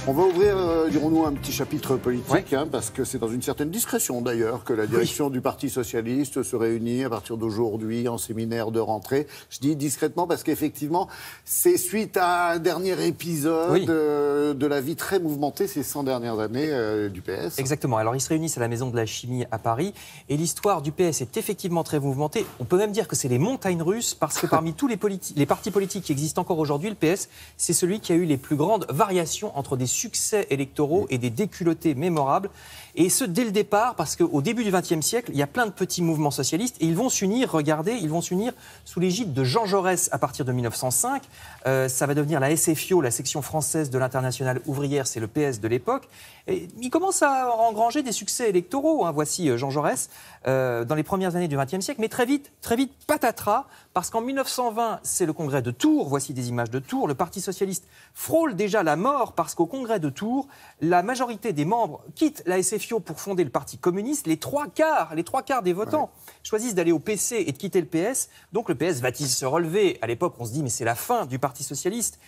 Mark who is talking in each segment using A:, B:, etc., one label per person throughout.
A: On va ouvrir, dirons-nous, un petit chapitre politique,
B: ouais.
A: parce que c'est dans une certaine discrétion d'ailleurs que la direction du Parti socialiste se réunit à partir d'aujourd'hui en séminaire de rentrée. Je dis discrètement parce qu'effectivement, c'est suite à un dernier épisode de la vie très mouvementée ces 100 dernières années du PS.
B: Exactement. Alors ils se réunissent à la Maison de la Chimie à Paris et l'histoire du PS est effectivement très mouvementée. On peut même dire que c'est les montagnes russes parce que parmi tous les partis politiques qui existent encore aujourd'hui, le PS, c'est celui qui a eu les plus grandes variations entre des succès électoraux et des déculottés mémorables. Et ce, dès le départ, parce qu'au début du XXe siècle, il y a plein de petits mouvements socialistes et ils vont s'unir, regardez, ils vont s'unir sous l'égide de Jean Jaurès à partir de 1905. Ça va devenir la SFIO, la section française de l'Internationale ouvrière, c'est le PS de l'époque. Et il commence à engranger des succès électoraux, hein. Voici Jean Jaurès dans les premières années du XXe siècle, mais très vite, patatras, parce qu'en 1920, c'est le congrès de Tours, voici des images de Tours, le Parti socialiste frôle déjà la mort parce qu'au congrès de Tours, la majorité des membres quittent la SFIO pour fonder le Parti communiste, les trois quarts des votants choisissent d'aller au PC et de quitter le PS, donc le PS va-t-il se relever? À l'époque, on se dit, mais c'est la fin du Parti socialiste.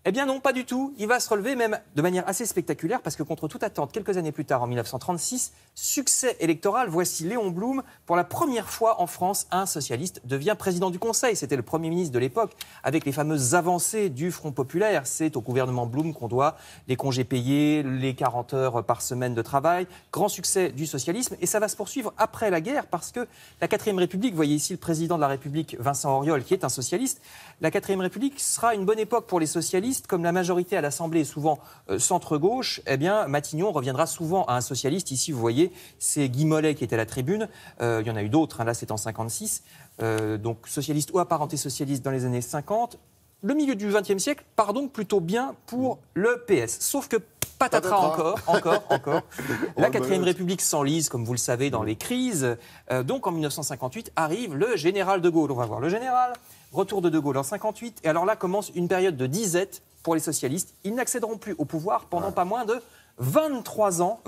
B: Eh bien non, pas du tout. Il va se relever même de manière assez spectaculaire parce que contre toute attente, quelques années plus tard, en 1936, succès électoral, voici Léon Blum. Pour la première fois en France, un socialiste devient président du Conseil. C'était le Premier ministre de l'époque avec les fameuses avancées du Front populaire. C'est au gouvernement Blum qu'on doit les congés payés, les 40 heures par semaine de travail. Grand succès du socialisme et ça va se poursuivre après la guerre parce que la 4e République, vous voyez ici le président de la République, Vincent Auriol, qui est un socialiste. La 4e République sera une bonne époque pour les socialistes. Comme la majorité à l'Assemblée est souvent centre-gauche, eh bien Matignon reviendra souvent à un socialiste. Ici, vous voyez, c'est Guy Mollet qui est à la tribune. Il y en a eu d'autres, hein, là c'est en 56. Donc socialiste ou apparenté socialiste dans les années 50. Le milieu du XXe siècle part donc plutôt bien pour le PS. Sauf que patatras encore. La 4e République s'enlise, comme vous le savez, dans les crises. Donc en 1958 arrive le général de Gaulle. On va voir le général. Retour de Gaulle en 58. Et alors là commence une période de disette pour les socialistes. Ils n'accéderont plus au pouvoir pendant pas moins de 23 ans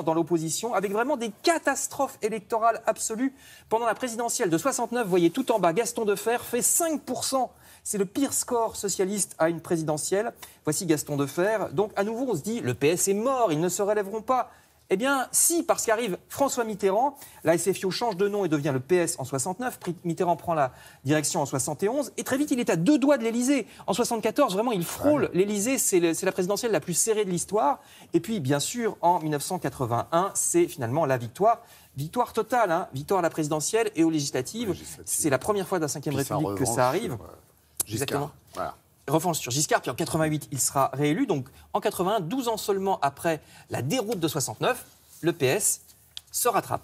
B: dans l'opposition, avec vraiment des catastrophes électorales absolues. Pendant la présidentielle de 69, vous voyez tout en bas, Gaston Defferre fait 5%. C'est le pire score socialiste à une présidentielle. Voici Gaston Defferre. Donc à nouveau, on se dit, le PS est mort, ils ne se relèveront pas. Eh bien, si, parce qu'arrive François Mitterrand, la SFIO change de nom et devient le PS en 69, Mitterrand prend la direction en 71, et très vite, il est à 2 doigts de l'Élysée. En 74, vraiment, il frôle l'Élysée, c'est la présidentielle la plus serrée de l'histoire. Et puis, bien sûr, en 1981, c'est finalement la victoire. Victoire totale, hein, victoire à la présidentielle et aux législatives. C'est la première fois de la 5e République que ça arrive.
A: Exactement. Voilà.
B: Revanche sur Giscard, puis en 88, il sera réélu. Donc en 81, 12 ans seulement après la déroute de 69, le PS se rattrape.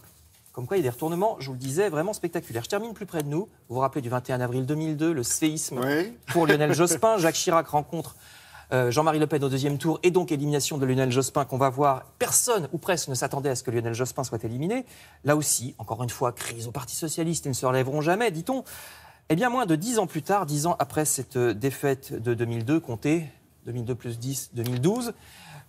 B: Comme quoi, il y a des retournements, je vous le disais, vraiment spectaculaires. Je termine plus près de nous. Vous vous rappelez du 21 avril 2002, le séisme pour Lionel Jospin. Jacques Chirac rencontre Jean-Marie Le Pen au 2e tour et donc élimination de Lionel Jospin qu'on va voir. Personne, ou presque, ne s'attendait à ce que Lionel Jospin soit éliminé. Là aussi, encore une fois, crise au Parti socialiste, ils ne se relèveront jamais, dit-on. Eh bien, moins de 10 ans plus tard, 10 ans après cette défaite de 2002, comptez, 2002 plus 10, 2012,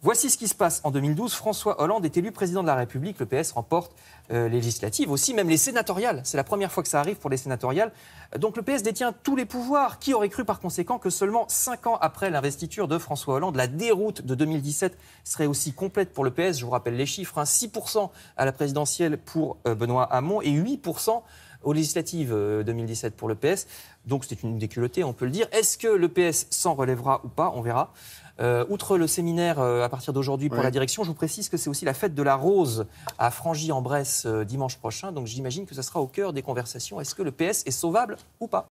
B: voici ce qui se passe en 2012. François Hollande est élu président de la République, le PS remporte les législatives, aussi même les sénatoriales. C'est la première fois que ça arrive pour les sénatoriales. Donc le PS détient tous les pouvoirs. Qui aurait cru par conséquent que seulement 5 ans après l'investiture de François Hollande, la déroute de 2017 serait aussi complète pour le PS? Je vous rappelle les chiffres, hein, 6% à la présidentielle pour Benoît Hamon et 8% aux législatives 2017 pour le PS. Donc c'est une déculottée, on peut le dire. Est-ce que le PS s'en relèvera ou pas? On verra. Outre le séminaire à partir d'aujourd'hui pour la direction, je vous précise que c'est aussi la fête de la Rose à Frangy-en-Bresse dimanche prochain. Donc j'imagine que ça sera au cœur des conversations. Est-ce que le PS est sauvable ou pas?